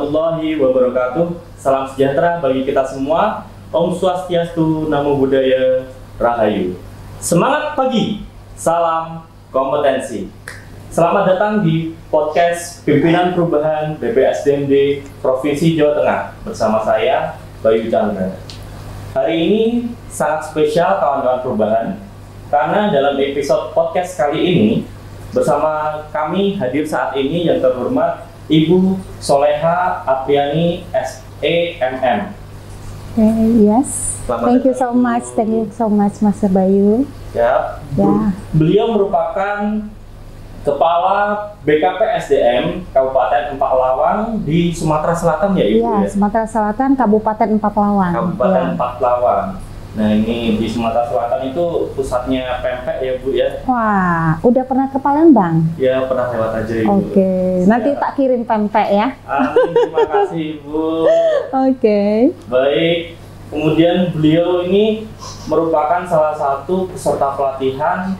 warahmatullahi wabarakatuh. Salam sejahtera bagi kita semua. Om Swastiastu, Namo Buddhaya, Rahayu. Semangat pagi, salam kompetensi. Selamat datang di podcast Pimpinan Perubahan BPSDMD Provinsi Jawa Tengah bersama saya, Bayu Chandra. Hari ini sangat spesial kawan-kawan perubahan, karena dalam episode podcast kali ini bersama kami hadir saat ini yang terhormat Ibu Soleha Apriani SEMM. Yes. Thank you so much, Mas Bayu. Ya. Beliau merupakan Kepala BKP SDM Kabupaten Empang Lawang di Sumatera Selatan ya Ibu? Iya, ya? Sumatera Selatan, Kabupaten Empang Lawang. Kabupaten Empang Lawang. Nah ini di Sumatera Selatan itu pusatnya pempek ya Bu ya? Wah, udah pernah ke Palembang? Ya pernah lewat aja Ibu. Oke, nanti tak kirim pempek ya. Amin, terima kasih Ibu. Oke. Baik, kemudian beliau ini merupakan salah satu peserta pelatihan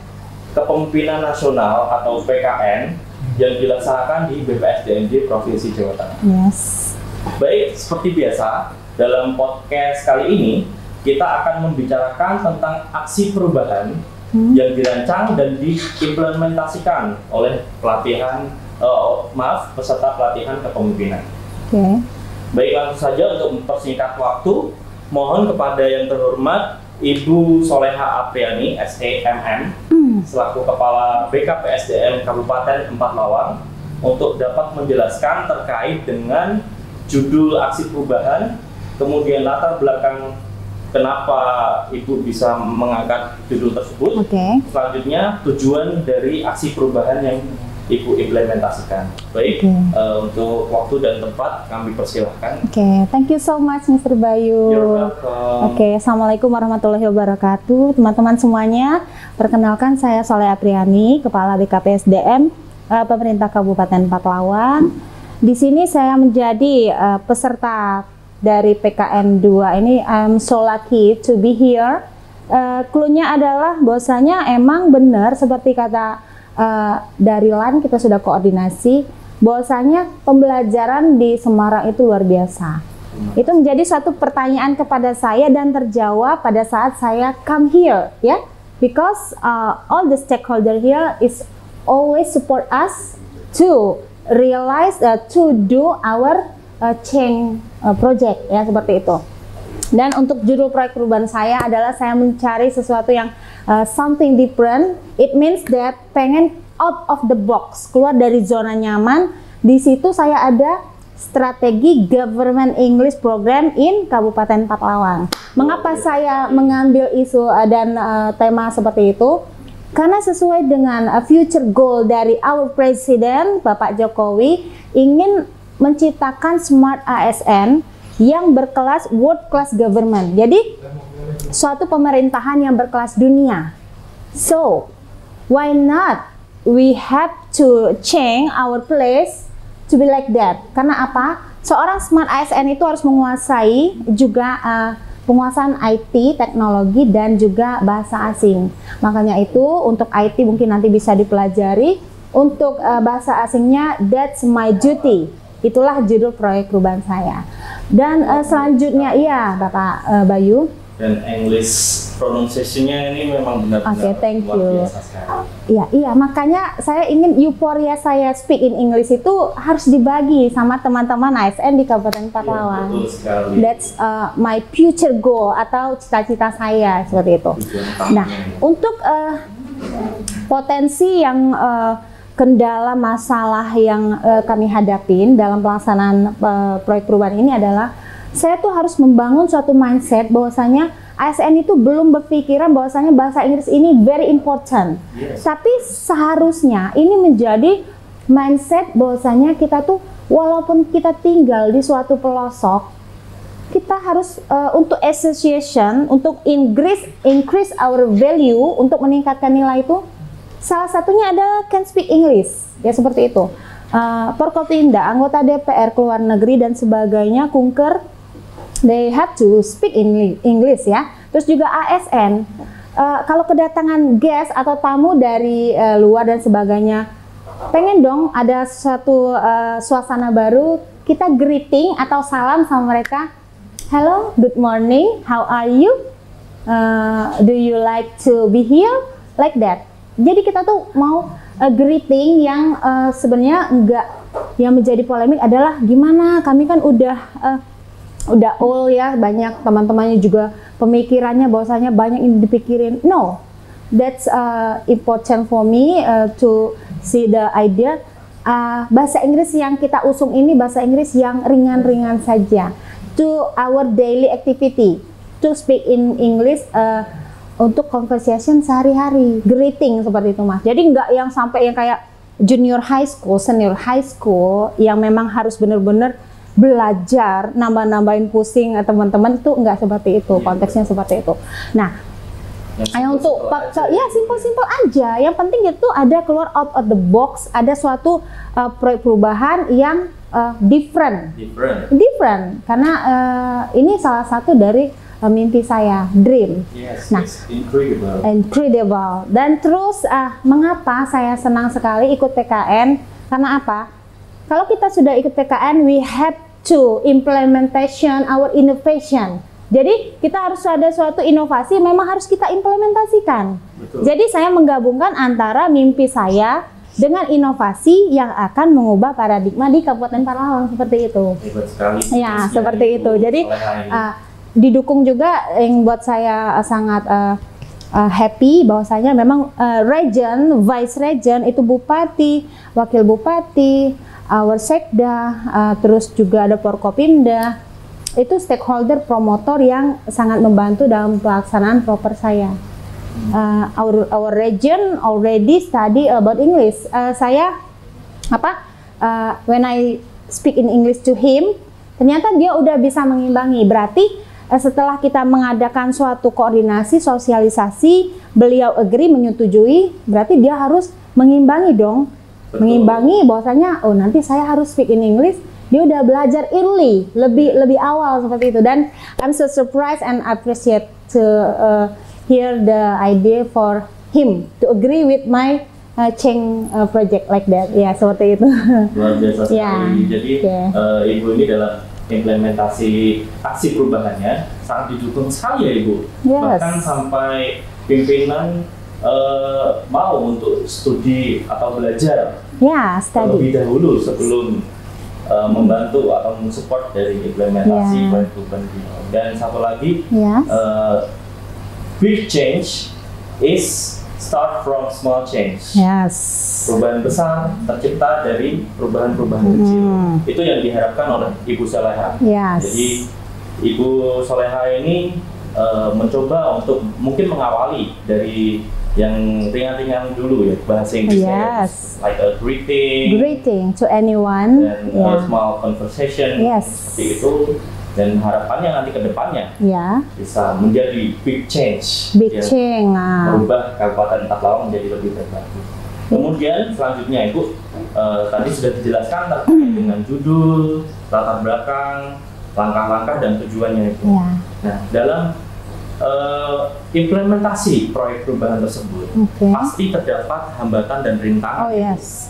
Kepemimpinan Nasional atau PKN yang dilaksanakan di BPSDMD Provinsi Jawa Tengah. Yes. Baik, seperti biasa dalam podcast kali ini kita akan membicarakan tentang aksi perubahan yang dirancang dan diimplementasikan oleh peserta pelatihan kepemimpinan. Oke. Baik, langsung saja untuk mempersingkat waktu, mohon kepada yang terhormat Ibu Soleha Apriani SEMM selaku Kepala BKP SDM Kabupaten Empang Lawang untuk dapat menjelaskan terkait dengan judul aksi perubahan, kemudian latar belakang kenapa Ibu bisa mengangkat judul tersebut. Selanjutnya tujuan dari aksi perubahan yang Ibu implementasikan. Baik, untuk waktu dan tempat kami persilahkan. Thank you so much Mr. Bayu. You're welcome. Assalamualaikum warahmatullahi wabarakatuh. Teman-teman semuanya, perkenalkan saya Soleha Apriani, Kepala BKP SDM Pemerintah Kabupaten Empang Lawang. Di sini saya menjadi peserta dari PKN 2 ini. I'm so lucky to be here. Cluenya adalah bahwasanya emang benar seperti kata dari LAN kita sudah koordinasi, bahwasanya pembelajaran di Semarang itu luar biasa. Itu menjadi suatu pertanyaan kepada saya dan terjawab pada saat saya come here, ya, because all the stakeholder here is always support us to realize to do our change project, ya, seperti itu. Dan untuk judul proyek perubahan saya adalah saya mencari sesuatu yang something different. It means that pengen out of the box, keluar dari zona nyaman. Di situ saya ada strategi Government English Program in Kabupaten Empang Lawang. Mengapa saya mengambil isu dan tema seperti itu? Karena sesuai dengan future goal dari our Presiden Bapak Jokowi, ingin menciptakan smart ASN yang berkelas world class government. Jadi suatu pemerintahan yang berkelas dunia. So why not we have to change our place to be like that? Karena apa? Seorang smart ASN itu harus menguasai juga penguasaan IT, teknologi, dan juga bahasa asing. Makanya itu untuk IT mungkin nanti bisa dipelajari. Untuk bahasa asingnya, that's my duty. Itulah judul proyek perubahan saya. Dan selanjutnya, iya Bapak Bayu. Dan English pronunciation-nya ini memang benar-benar thank luar you. biasa sekali. Iya, makanya saya ingin euforia saya speak in English itu harus dibagi sama teman-teman ASN di Kabupaten Empang Lawang. Betul sekali. That's my future goal atau cita-cita saya seperti itu. Nah, untuk potensi yang kendala masalah yang kami hadapin dalam pelaksanaan proyek perubahan ini adalah saya tuh harus membangun suatu mindset bahwasanya ASN itu belum berpikiran bahwasanya bahasa Inggris ini very important. Tapi seharusnya ini menjadi mindset bahwasanya kita tuh walaupun kita tinggal di suatu pelosok, kita harus untuk association, untuk increase our value, untuk meningkatkan nilai itu, salah satunya adalah can speak English, ya seperti itu. Forkopimda, anggota DPR, keluar negeri dan sebagainya, kunker, they have to speak English, ya. Terus juga ASN, kalau kedatangan guest atau tamu dari luar dan sebagainya, pengen dong ada suatu suasana baru, kita greeting atau salam sama mereka. Hello, good morning, how are you? Do you like to be here? Like that. Jadi kita tuh mau greeting yang sebenarnya enggak, yang menjadi polemik adalah gimana kami kan udah old ya, banyak teman-temannya juga pemikirannya bahwasanya banyak yang dipikirin. No, that's important for me to see the idea. Bahasa Inggris yang kita usung ini bahasa Inggris yang ringan-ringan saja. To our daily activity, to speak in English untuk conversation sehari-hari, greeting seperti itu Mas. Jadi nggak yang sampai yang kayak junior high school, senior high school yang memang harus benar-benar belajar, nambah-nambahin pusing teman-teman, itu nggak seperti itu, konteksnya seperti itu. Nah, untuk ya simpel-simpel aja. Yang penting itu ada keluar out of the box, ada suatu proyek perubahan yang different. Karena ini salah satu dari mimpi saya, dream. Yes, nah, incredible. Dan terus mengapa saya senang sekali ikut PKN? Karena apa? Kalau kita sudah ikut PKN, we have to implementation our innovation. Jadi kita harus ada suatu inovasi, memang harus kita implementasikan. Betul. Jadi saya menggabungkan antara mimpi saya dengan inovasi yang akan mengubah paradigma di Kabupaten Paralawang, seperti itu. Hebat sekali. Ya, seperti itu. Jadi didukung juga yang buat saya sangat happy bahwasanya memang region, vice region itu bupati, wakil bupati, our sekda, terus juga ada Forkopimda, itu stakeholder promotor yang sangat membantu dalam pelaksanaan proper saya. Our region already study about English. When I speak in English to him, ternyata dia udah bisa mengimbangi. Berarti setelah kita mengadakan suatu koordinasi, sosialisasi, beliau agree, menyetujui, berarti dia harus mengimbangi dong. Betul. Mengimbangi bahwasanya, oh nanti saya harus speak in English. Dia udah belajar early, lebih awal seperti itu. Dan I'm so surprised and appreciate to hear the idea for him to agree with my change project like that. Ya, seperti itu. Luar biasa sekali. Ya. Jadi Ibu ini dalam implementasi aksi perubahannya sangat didukung sekali ya Ibu. Yes. Bahkan sampai pimpinan mau untuk studi atau belajar terlebih dahulu sebelum membantu atau mensupport dari implementasi proyek perubahan ini. Dan satu lagi, big change is start from small change. Yes. Perubahan besar tercipta dari perubahan-perubahan kecil. Itu yang diharapkan oleh Ibu Soleha. Yes. Jadi Ibu Soleha ini mencoba untuk mungkin mengawali dari yang ringan-ringan dulu ya, bahasa Inggrisnya. Yes. Like a greeting to anyone. Dan a small conversation. Yes. Seperti itu. Dan harapannya nanti ke depannya bisa menjadi big change. Merubah Kabupaten Paralawang menjadi lebih bagus. Kemudian selanjutnya Ibu tadi sudah dijelaskan terkait dengan judul, latar belakang, langkah-langkah dan tujuannya itu. Nah, dalam implementasi proyek perubahan tersebut pasti terdapat hambatan dan rintangan.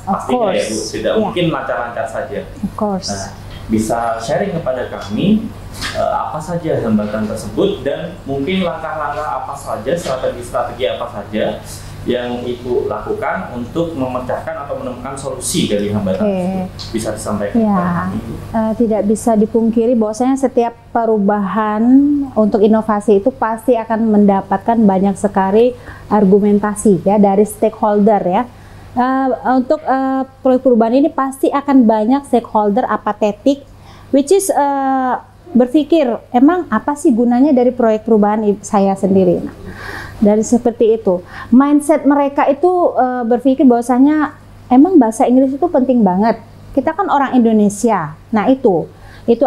Pastinya ya Bu, tidak mungkin lancar-lancar saja. Nah, bisa sharing kepada kami apa saja hambatan tersebut dan mungkin langkah-langkah apa saja, strategi-strategi apa saja yang Ibu lakukan untuk memecahkan atau menemukan solusi dari hambatan tersebut. Bisa disampaikan kepada kami? Tidak bisa dipungkiri bahwasanya setiap perubahan untuk inovasi itu pasti akan mendapatkan banyak sekali argumentasi ya dari stakeholder ya. Untuk proyek perubahan ini pasti akan banyak stakeholder apatetik, which is berpikir emang apa sih gunanya dari proyek perubahan saya sendiri. Nah, dari seperti itu, mindset mereka itu berpikir bahwasanya emang bahasa Inggris itu penting banget. Kita kan orang Indonesia. Nah itu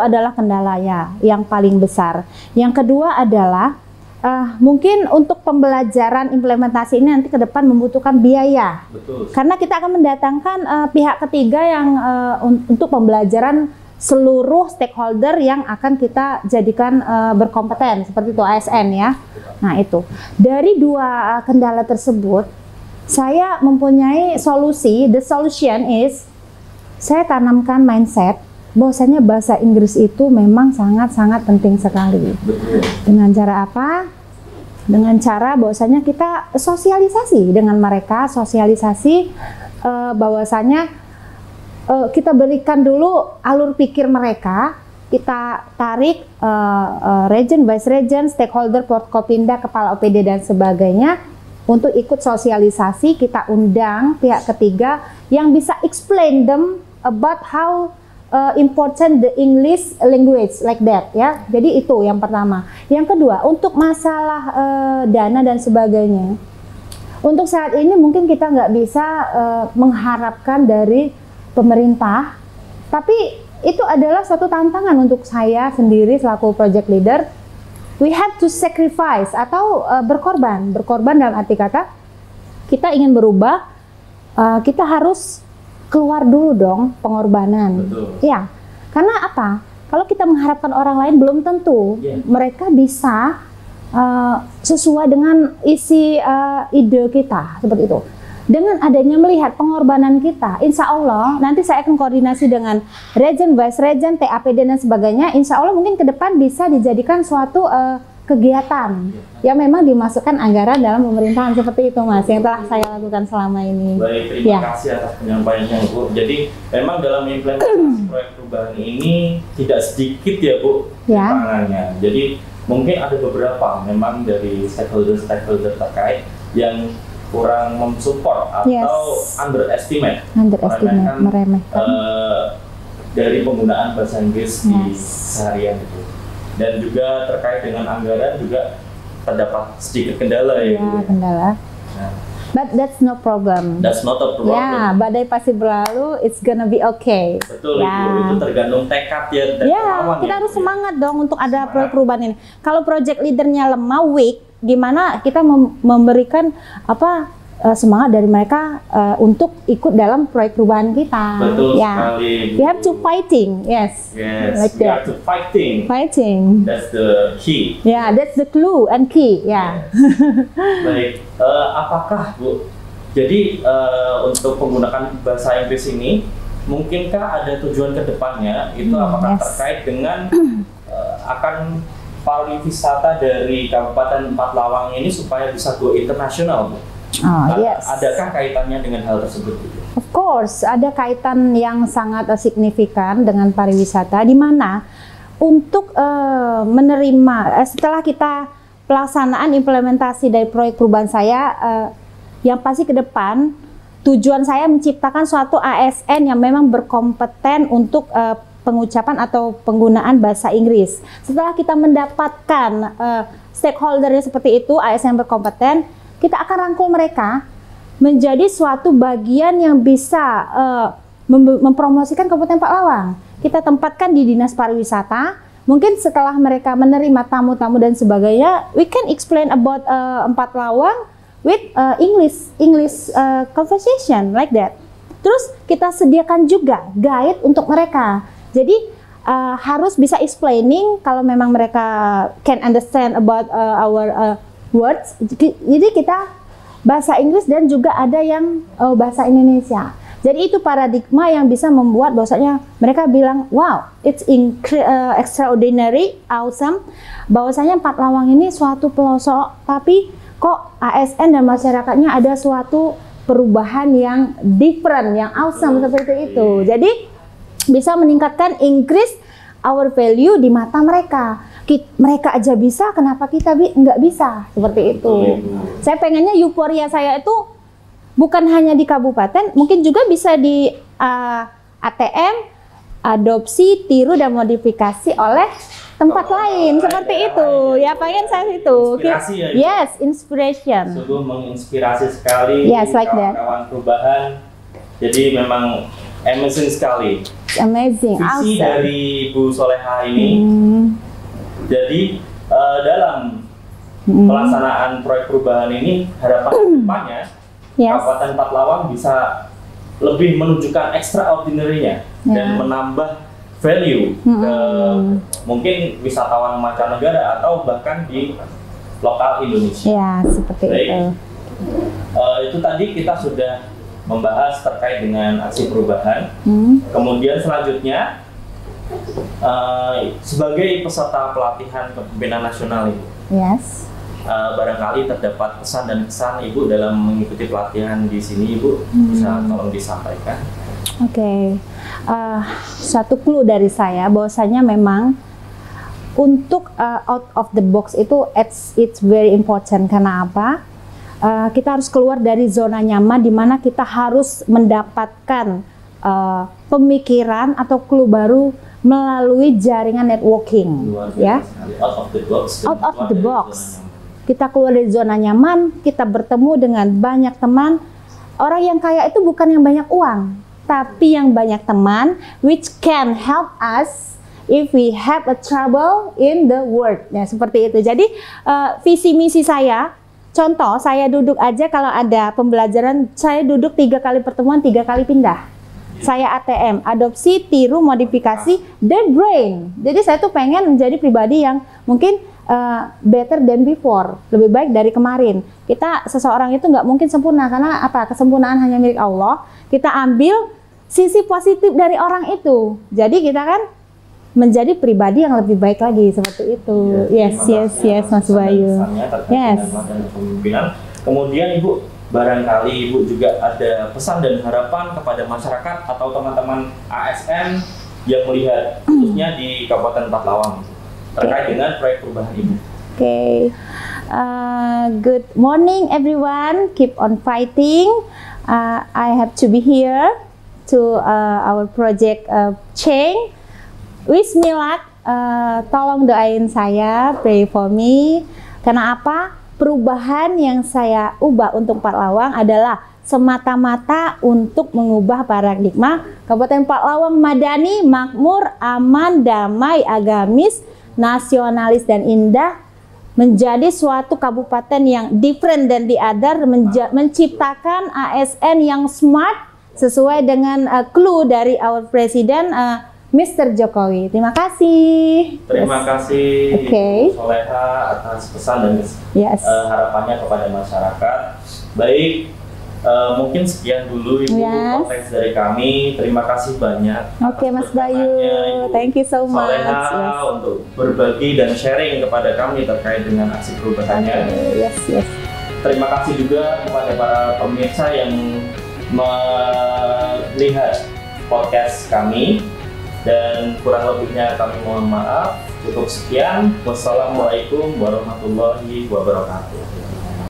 adalah kendala yang paling besar. Yang kedua adalah mungkin untuk pembelajaran implementasi ini nanti ke depan membutuhkan biaya. Betul. Karena kita akan mendatangkan pihak ketiga yang untuk pembelajaran seluruh stakeholder yang akan kita jadikan berkompeten, seperti itu ASN ya. Nah itu, dari dua kendala tersebut, saya mempunyai solusi. The solution is, saya tanamkan mindset bahwasanya bahasa Inggris itu memang sangat-sangat penting sekali. Betul. Dengan cara apa? Dengan cara bahwasanya kita sosialisasi dengan mereka, sosialisasi bahwasanya kita berikan dulu alur pikir mereka, kita tarik region, vice region, stakeholder, Forkopimda, kepala OPD dan sebagainya untuk ikut sosialisasi. Kita undang pihak ketiga yang bisa explain them about how important the English language like that ya. Jadi itu yang pertama. Yang kedua, untuk masalah dana dan sebagainya. Untuk saat ini mungkin kita nggak bisa mengharapkan dari pemerintah, tapi itu adalah suatu tantangan untuk saya sendiri selaku project leader. We have to sacrifice atau berkorban dalam arti kata kita ingin berubah, kita harus keluar dulu dong pengorbanan. Betul. Ya, karena apa? Kalau kita mengharapkan orang lain belum tentu mereka bisa sesuai dengan isi ide kita seperti itu. Dengan adanya melihat pengorbanan kita, insya Allah nanti saya akan koordinasi dengan region, vice region, TAPD dan sebagainya. Insya Allah mungkin ke depan bisa dijadikan suatu kegiatan yang memang dimasukkan anggaran dalam pemerintahan seperti itu, Mas, yang telah saya lakukan selama ini. Baik, terima kasih atas penyampaiannya, Bu. Jadi memang dalam implementasi proyek perubahan ini tidak sedikit ya, Bu, tantangannya. Jadi mungkin ada beberapa memang dari stakeholder terkait yang kurang mensupport atau underestimate meremehkan dari penggunaan bahasa Inggris di seharian itu. Dan juga terkait dengan anggaran juga terdapat sedikit kendala ya. Kendala. Nah, but that's no problem. That's not a problem. Ya, badai pasti berlalu, it's gonna be okay. Betul, Ibu. Itu tergantung tekad ya dan kemauan. Kita harus semangat dong untuk ada perubahan ini. Kalau project leadernya lemah, weak, gimana kita memberikan semangat dari mereka untuk ikut dalam proyek perubahan kita. Betul sekali. We have to fighting, yes. Like we have to fighting. That's the key. Yeah, that's the clue and key. Yeah. Baik, apakah Bu? Jadi untuk menggunakan bahasa Inggris ini, mungkinkah ada tujuan kedepannya? Itu apakah terkait dengan akan pariwisata dari Kabupaten Empat Lawang ini supaya bisa go internasional, Bu? Adakah kaitannya dengan hal tersebut? Of course, ada kaitan yang sangat signifikan dengan pariwisata, di mana untuk menerima setelah kita pelaksanaan implementasi dari proyek perubahan saya, yang pasti ke depan tujuan saya menciptakan suatu ASN yang memang berkompeten untuk pengucapan atau penggunaan bahasa Inggris. Setelah kita mendapatkan stakeholdernya seperti itu, ASN yang berkompeten, kita akan rangkul mereka menjadi suatu bagian yang bisa mempromosikan Kabupaten Empat Lawang. Kita tempatkan di Dinas Pariwisata. Mungkin setelah mereka menerima tamu-tamu dan sebagainya, we can explain about Empat Lawang with English conversation like that. Terus kita sediakan juga guide untuk mereka. Jadi harus bisa explaining kalau memang mereka can understand about our words. Jadi kita bahasa Inggris dan juga ada yang bahasa Indonesia. Jadi itu paradigma yang bisa membuat bahwasanya mereka bilang, wow, it's extraordinary, awesome. Bahwasanya Empat Lawang ini suatu pelosok, tapi kok ASN dan masyarakatnya ada suatu perubahan yang different, yang awesome seperti itu. Jadi bisa meningkatkan increase our value di mata mereka. Mereka aja bisa, kenapa kita nggak bisa? Seperti itu. Saya pengennya euforia saya itu bukan hanya di kabupaten, mungkin juga bisa di ATM, adopsi, tiru dan modifikasi oleh tempat lain seperti itu. Ya pengen saya itu. Inspirasi ya. Yes, inspiration. Sungguh menginspirasi sekali. Yes, like that. Kawan-kawan perubahan. Jadi memang amazing sekali. Amazing. Visi dari Bu Soleha ini. Jadi dalam pelaksanaan proyek perubahan ini harapan kedepannya Kabupaten Empat Lawang bisa lebih menunjukkan extraordinary-nya dan menambah value ke mungkin wisatawan mancanegara atau bahkan di lokal Indonesia. Ya, seperti itu. Itu tadi kita sudah membahas terkait dengan aksi perubahan. Kemudian selanjutnya sebagai peserta pelatihan kepemimpinan nasional Ibu, Yes. barangkali terdapat pesan dan kesan Ibu dalam mengikuti pelatihan di sini Ibu, bisa tolong disampaikan. Oke. Satu clue dari saya bahwasanya memang untuk out of the box itu it's very important. Karena apa? Kita harus keluar dari zona nyaman di mana kita harus mendapatkan pemikiran atau clue baru melalui jaringan networking, ya. Out of the box. Out of the box. Kita keluar dari zona nyaman, kita bertemu dengan banyak teman. Orang yang kaya itu bukan yang banyak uang, tapi yang banyak teman, which can help us if we have a trouble in the world. Ya, seperti itu. Jadi visi misi saya, contoh saya duduk aja kalau ada pembelajaran, saya duduk 3 kali pertemuan, 3 kali pindah. Saya ATM, adopsi, tiru, modifikasi, then brain. Jadi saya tuh pengen menjadi pribadi yang mungkin better than before, lebih baik dari kemarin. Seseorang itu nggak mungkin sempurna, karena apa? Kesempurnaan hanya milik Allah. Kita ambil sisi positif dari orang itu. Jadi kita kan menjadi pribadi yang lebih baik lagi, seperti itu. Yes, Mas Bayu. Yes. Kemudian Ibu, barangkali Ibu juga ada pesan dan harapan kepada masyarakat atau teman-teman ASN yang melihat khususnya di Kabupaten Pathlawang terkait dengan proyek perubahan Ibu. Okay. Good morning everyone. Keep on fighting. I have to be here to our project change. Wish me luck. Tolong doain saya, pray for me. Karena apa? Perubahan yang saya ubah untuk Pathlawang adalah semata-mata untuk mengubah paradigma Kabupaten Pathlawang madani, makmur, aman, damai, agamis, nasionalis dan indah menjadi suatu kabupaten yang different than the other, menciptakan ASN yang smart sesuai dengan clue dari our Presiden Mr. Jokowi. Terima kasih. Terima kasih Ibu Soleha atas pesan dan harapannya kepada masyarakat. Baik, mungkin sekian dulu Ibu konteks dari kami. Terima kasih banyak. Oke, Mas Bayu. Thank you so much. Soleha untuk berbagi dan sharing kepada kami terkait dengan aksi perubahannya. Yes. Terima kasih juga kepada para pemirsa yang melihat podcast kami. Dan kurang lebihnya kami mohon maaf. Cukup sekian. Wassalamualaikum warahmatullahi wabarakatuh.